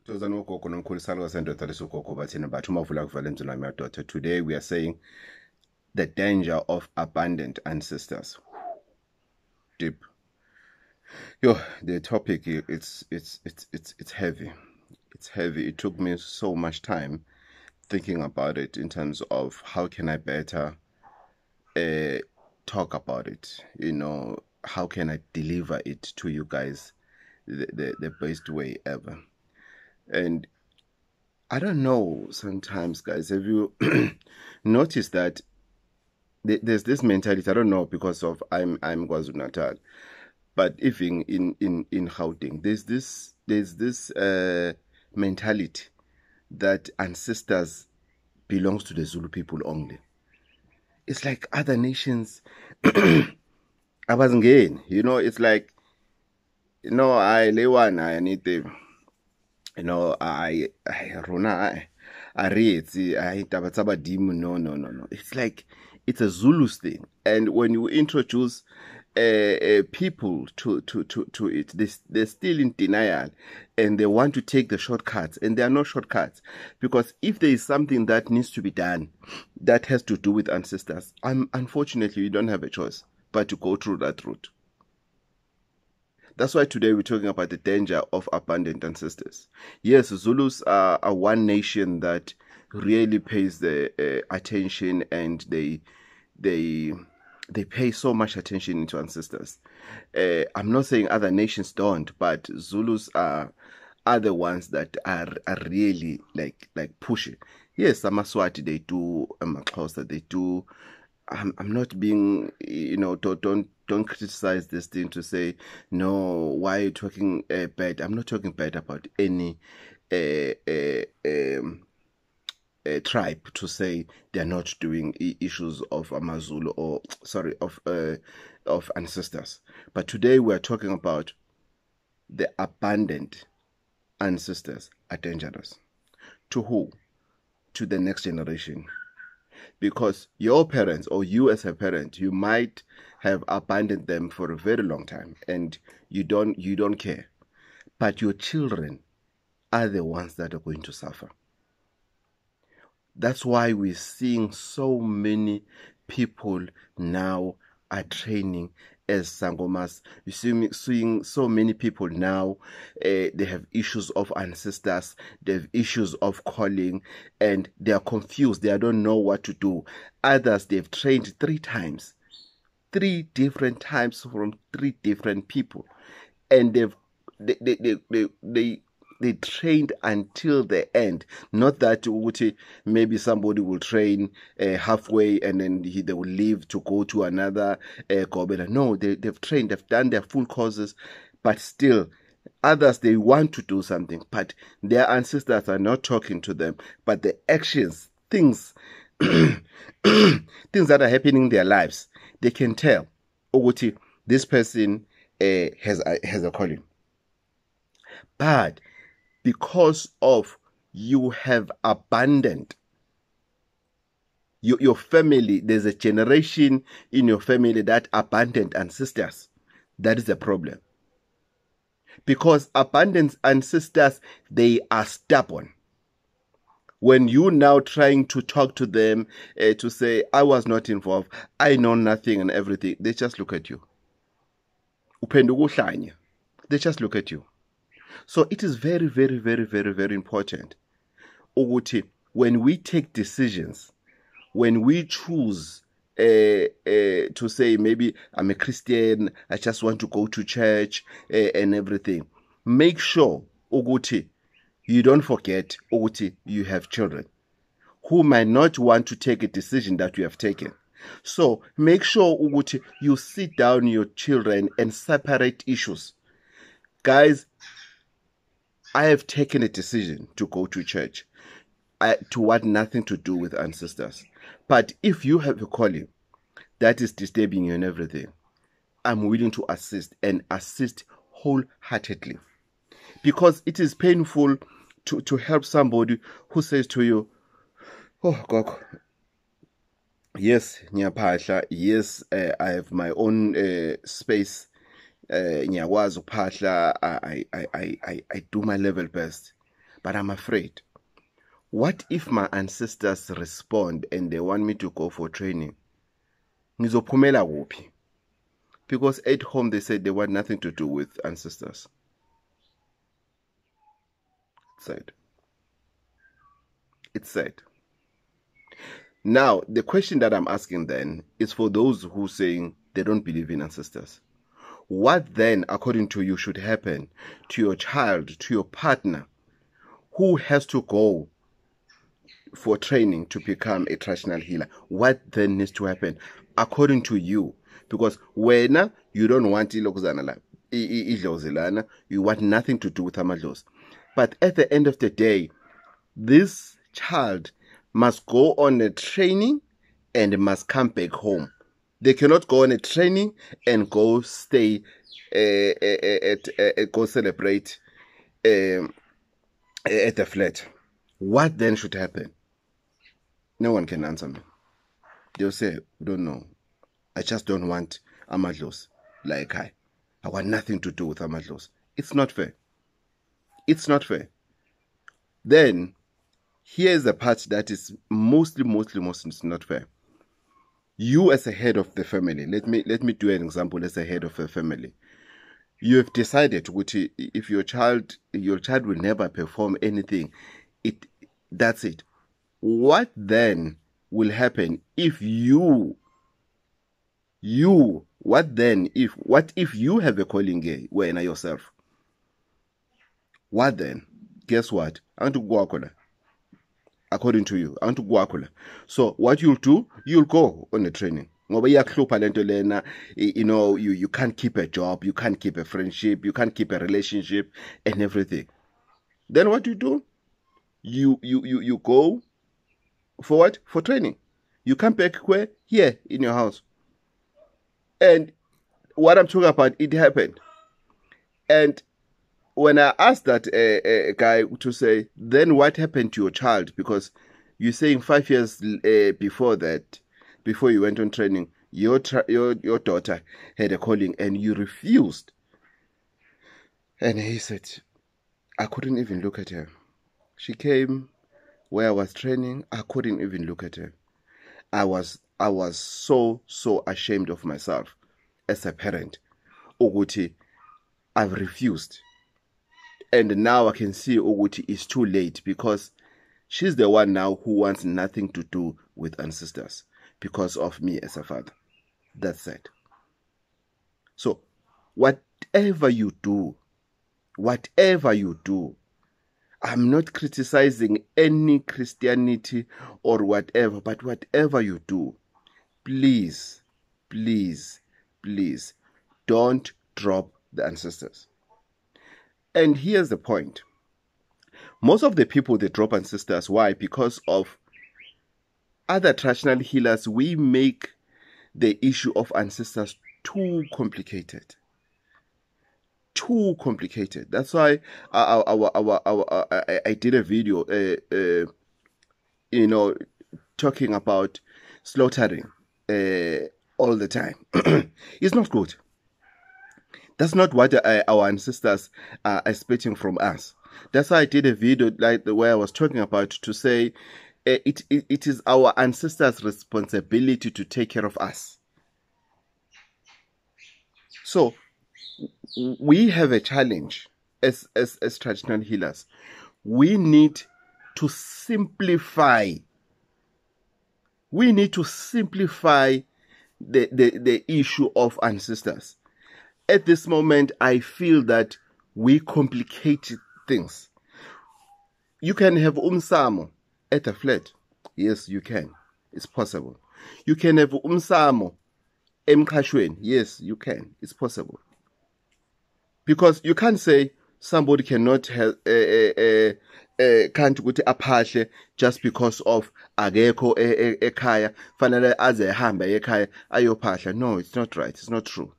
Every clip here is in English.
Today we are saying the danger of abandoned ancestors. Deep. Yo, the topic it's heavy. It's heavy. It took me so much time thinking about it in terms of how can I better talk about it. You know, how can I deliver it to you guys the best way ever. And I don't know, sometimes, guys, have you noticed that there's this mentality? I don't know, because of I'm KwaZulu-Natal, but even in Gauteng, there's this mentality that ancestors belongs to the Zulu people only. It's like other nations. I wasn't getting, it's like, I lay one, I need the. I Rona, I read, I Tabataba Dim, no. It's like it's a Zulu thing, and when you introduce people to it, they're still in denial, and they want to take the shortcuts, and there are no shortcuts, because if there is something that needs to be done, that has to do with ancestors, unfortunately you don't have a choice but to go through that route. That's why today we're talking about the danger of abandoned ancestors. Yes, Zulus are one nation that really pays the attention, and they pay so much attention into ancestors. I'm not saying other nations don't, but Zulus are the ones that are really like pushing. Yes, Amaswati they do, Amaxhosa they do. I'm not being, don't criticize this thing to say, no, why are you talking bad? I'm not talking bad about any tribe to say they're not doing issues of Amazulu, or sorry, of ancestors. But today we're talking about the abandoned ancestors are dangerous. To who? To the next generation. Because your parents, or you as a parent, you might have abandoned them for a very long time, and you don't care. But your children are the ones that are going to suffer. That's why we're seeing so many people now are training as sangomas. You're seeing so many people now, they have issues of ancestors, they have issues of calling, and they are confused. They don't know what to do. Others, they've trained 3 times, 3 different times from 3 different people, and they trained until the end. Not that maybe somebody will train halfway and then they will leave to go to another Gobela. No, they've trained, they've done their full courses, but still others, they want to do something, but their ancestors are not talking to them. But the actions, things things that are happening in their lives, they can tell this person has a calling. But because of you have abandoned your family, there's a generation in your family that abandoned ancestors. That is the problem. Because abandoned ancestors, they are stubborn. When you now trying to talk to them to say, I was not involved, I know nothing and everything, they just look at you. They just look at you. So it is very, very, very, very, very important when we take decisions, when we choose to say, maybe I'm a Christian, I just want to go to church and everything, make sure you don't forget you have children who might not want to take a decision that you have taken. So make sure you sit down your children and separate issues. Guys, I have taken a decision to go to church. To want nothing to do with ancestors. But if you have a calling that is disturbing you and everything, I'm willing to assist, and assist wholeheartedly. Because it is painful to help somebody who says to you, oh, Gogo, yes, yes, I have my own space. I do my level best. But I'm afraid. What if my ancestors respond and they want me to go for training? Ngizophumela kuphi? Because at home they said they want nothing to do with ancestors. It's sad. It's sad. Now, the question that I'm asking then is for those who saying they don't believe in ancestors. What then, according to you, should happen to your child, to your partner, who has to go for training to become a traditional healer? What then needs to happen, according to you? Because when you don't want you want nothing to do with amadlos. But at the end of the day, this child must go on a training and must come back home. They cannot go on a training and go stay, go celebrate at the flat. What then should happen? No one can answer me. They'll say, we don't know. I just don't want amadlos like I want nothing to do with amadlos. It's not fair. It's not fair. Then, here's the part that is mostly not fair. You as a head of the family, let me do an example as a head of a family. You have decided if your child will never perform anything, that's it. What then will happen if what if you have a calling gay when yourself? What then? Guess what? I want to go according to you. I want to go. So what you'll do, you'll go on a training. You know, you can't keep a job, you can't keep a friendship, you can't keep a relationship and everything. Then what you do? You go for what? For training. You come back where? Here in your house. And what I'm talking about, it happened. And when I asked that guy to say, then what happened to your child? Because you're saying 5 years before that, before you went on training, your daughter had a calling and you refused. And he said, I couldn't even look at her. She came where I was training. I couldn't even look at her. I was so ashamed of myself as a parent. Oguti, I've refused. And now I can see Oguti is too late because she's the one now who wants nothing to do with ancestors because of me as a father. That's it. So, whatever you do, I'm not criticizing any Christianity or whatever, but whatever you do, please, don't drop the ancestors. And here's the point. Most of the people, they drop ancestors. Why? Because of other traditional healers, we make the issue of ancestors too complicated. Too complicated. That's why I did a video, talking about slaughtering all the time. It's not good. That's not what our ancestors are expecting from us. That's why I did a video like the way I was talking about to say it is our ancestors' responsibility to take care of us. So we have a challenge as traditional healers. We need to simplify. We need to simplify the issue of ancestors. At this moment, I feel that we complicate things. You can have umsamo at a flat. Yes, you can. It's possible. You can have umsamo emkashweni. Yes, you can. It's possible. Because you can't say somebody cannot have can't ukuthi aphashe just because of agekho ekhaya fanele aze ehambe ekhaya ayophahla. No, it's not right. It's not true.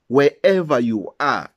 Wherever you are,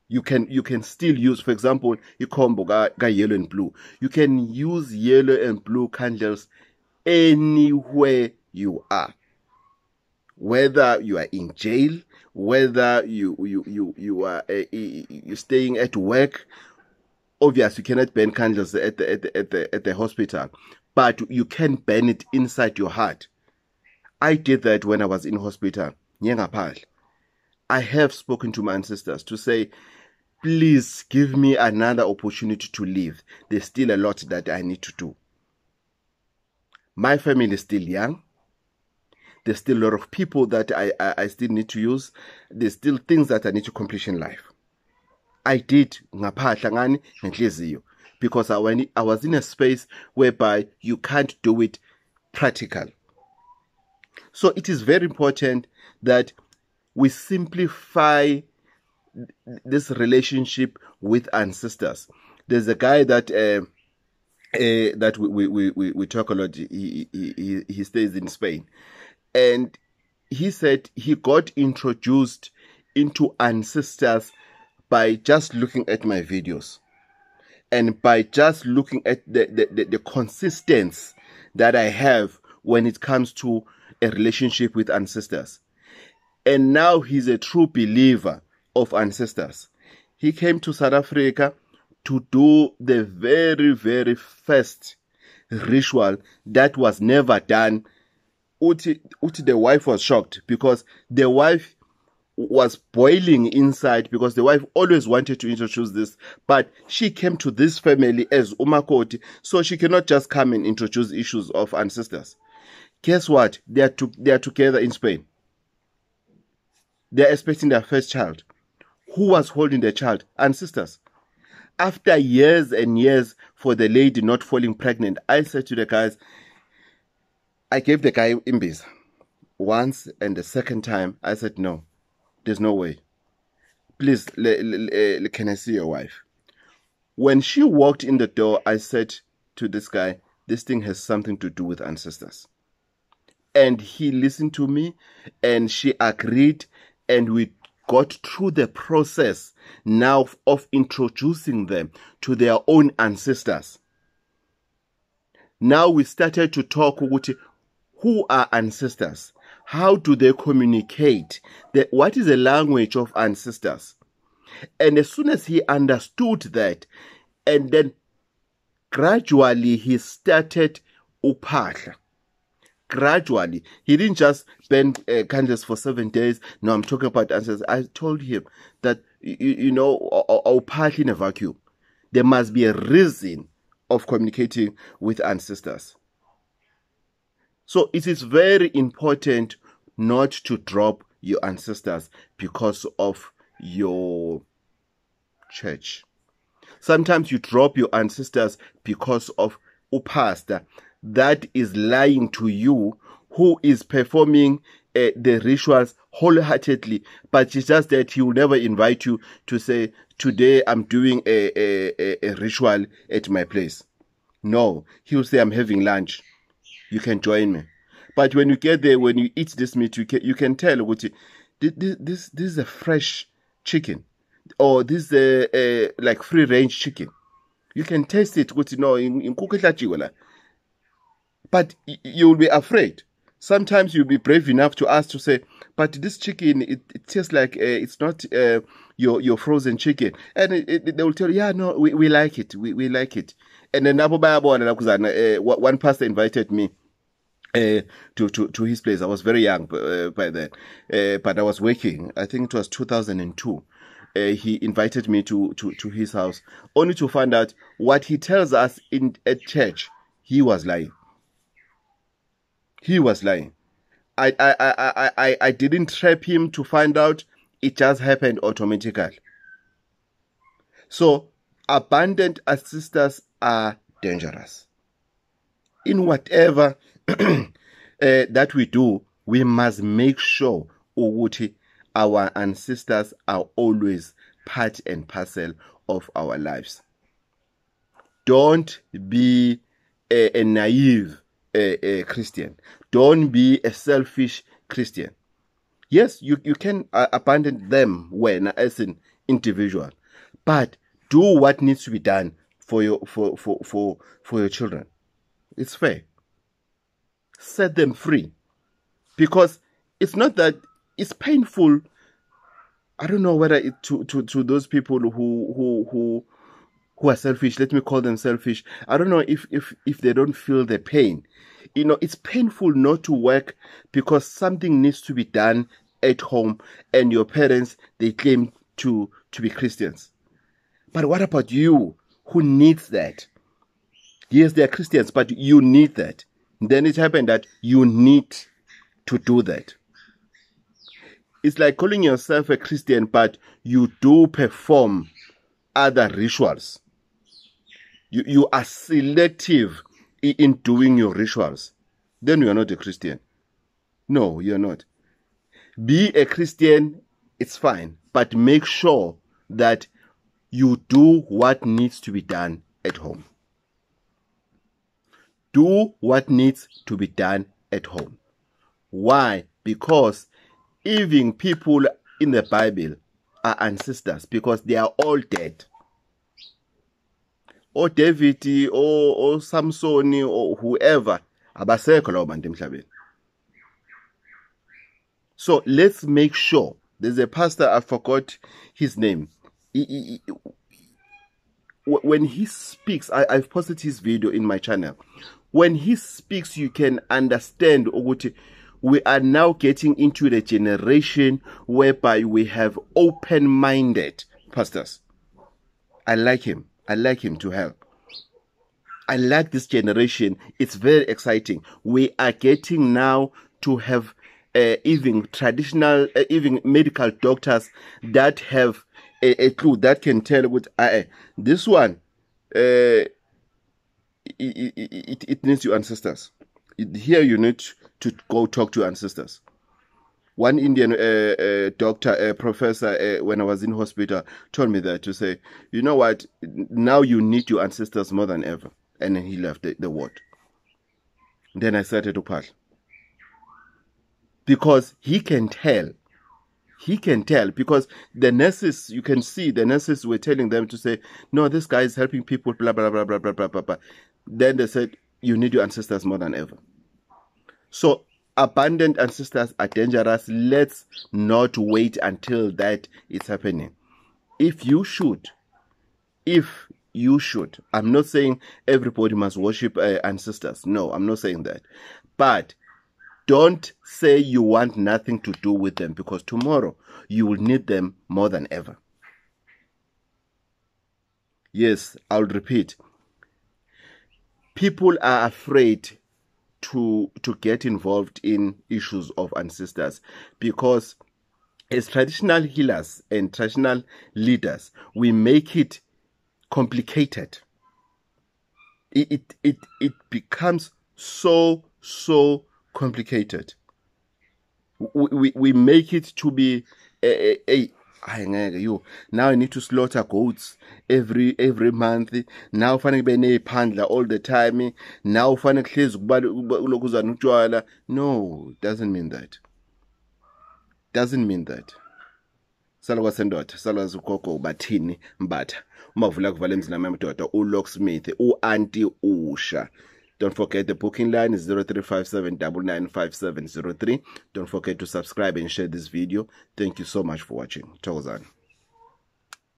you can still use, for example, ikombo ga yellow and blue. You can use yellow and blue candles anywhere you are. Whether you are in jail, whether you are you're staying at work, Obviously, you cannot burn candles at the hospital, but you can burn it inside your heart. I did that when I was in hospital. I have spoken to my ancestors to say, please give me another opportunity to live. There's still a lot that I need to do. My family is still young. There's still a lot of people that I still need to use. There's still things that I need to accomplish in life. I did because I was in a space whereby you can't do it practical. So it is very important that we simplify this relationship with ancestors. There's a guy that that we talk a lot. He stays in Spain, and he said he got introduced into ancestors by just looking at my videos and by just looking at the consistency that I have when it comes to a relationship with ancestors. And now he's a true believer of ancestors. He came to South Africa to do the very, very first ritual that was never done. The wife was shocked because the wife was boiling inside because the wife always wanted to introduce this, but she came to this family as umakoti, so she cannot just come and introduce issues of ancestors. Guess what? They are together in Spain. They are expecting their first child. Who was holding the child? Ancestors. After years and years for the lady not falling pregnant, I said to the guys, I gave the guy imbis once, and the second time I said, no, there's no way. Please, can I see your wife? When she walked in the door, I said to this guy, this thing has something to do with ancestors. And he listened to me, and she agreed, and we got through the process now of introducing them to their own ancestors. Now we started to talk with who are ancestors. How do they communicate? What is the language of ancestors? And as soon as he understood that, and then gradually he started uphahla. Gradually, he didn't just burn candles for 7 days. No, I'm talking about ancestors. I told him that, you know, uphahla in a vacuum. There must be a reason of communicating with ancestors. So it is very important not to drop your ancestors because of your church. Sometimes you drop your ancestors because of a pastor that is lying to you, who is performing the rituals wholeheartedly, but it's just that he will never invite you to say, today I'm doing a ritual at my place. No, he will say, I'm having lunch. You can join me. But when you get there, when you eat this meat, you can tell what this is a fresh chicken, or this is like free range chicken. You can taste it. What you know in kukihlachiwala. But you will be afraid. Sometimes you'll be brave enough to ask to say, but this chicken, it tastes like it's not your frozen chicken, and they will tell you, yeah, no, we like it, we like it. And then one pastor invited me to his place. I was very young by then, but I was working. I think it was 2002. He invited me to his house, only to find out what he tells us at church. He was lying. He was lying. I didn't trap him to find out. It just happened automatically. So abandoned ancestors are dangerous. In whatever that we do, we must make sure our ancestors are always part and parcel of our lives. Don't be a naive Christian. Don't be a selfish Christian. Yes, you can abandon them when as an individual, but do what needs to be done for your children. It's fair. Set them free, because it's not that it's painful. I don't know whether it to those people who who are selfish, let me call them selfish. I don't know if they don't feel the pain. You know, it's painful not to work because something needs to be done at home and your parents, they claim to be Christians. But what about you who needs that? Yes, they are Christians, but you need that. Then it happened that you need to do that. It's like calling yourself a Christian, but you do perform other rituals. You are selective in doing your rituals. Then you are not a Christian. No, you're not. Be a Christian, it's fine, but make sure that you do what needs to be done at home. Do what needs to be done at home. Why? Because even people in the Bible are ancestors, because they are all dead. Or David, or Samson, or whoever. So let's make sure. There's a pastor, I forgot his name. When he speaks, I've posted his video in my channel. When he speaks, you can understand we are now getting into the generation whereby we have open-minded pastors. I like him. I like him to hell. I like this generation. It's very exciting. We are getting now to have even traditional, even medical doctors that have a clue, that can tell with this one, it needs your ancestors. Here you need to go talk to ancestors. One Indian doctor, professor, when I was in hospital, told me that, to say, you know what, now you need your ancestors more than ever. And then he left the ward. Then I started to pass. Because he can tell. He can tell, because the nurses, you can see the nurses were telling them to say, no, this guy is helping people, blah, blah, blah, blah, blah, blah, blah, blah. Then they said, you need your ancestors more than ever. So, abandoned ancestors are dangerous. Let's not wait until that is happening. If you should, I'm not saying everybody must worship ancestors. No, I'm not saying that. But don't say you want nothing to do with them, because tomorrow you will need them more than ever. Yes, I'll repeat. People are afraid to get involved in issues of ancestors, because as traditional healers and traditional leaders, we make it complicated. It becomes so complicated. We make it to be now I need to slaughter goats every month. Now fanele be nephandla all the time. Now fanele hlezi utshwala. No, it doesn't mean that. Doesn't mean that. Salwa sendoda, salwa Gogo Bathini Mbatha. Umavula kuvala emzini amadoda, uLocksmith, uAnti Usha. Don't forget the booking line is 0357995703. Don't forget to subscribe and share this video. Thank you so much for watching. Thokozani.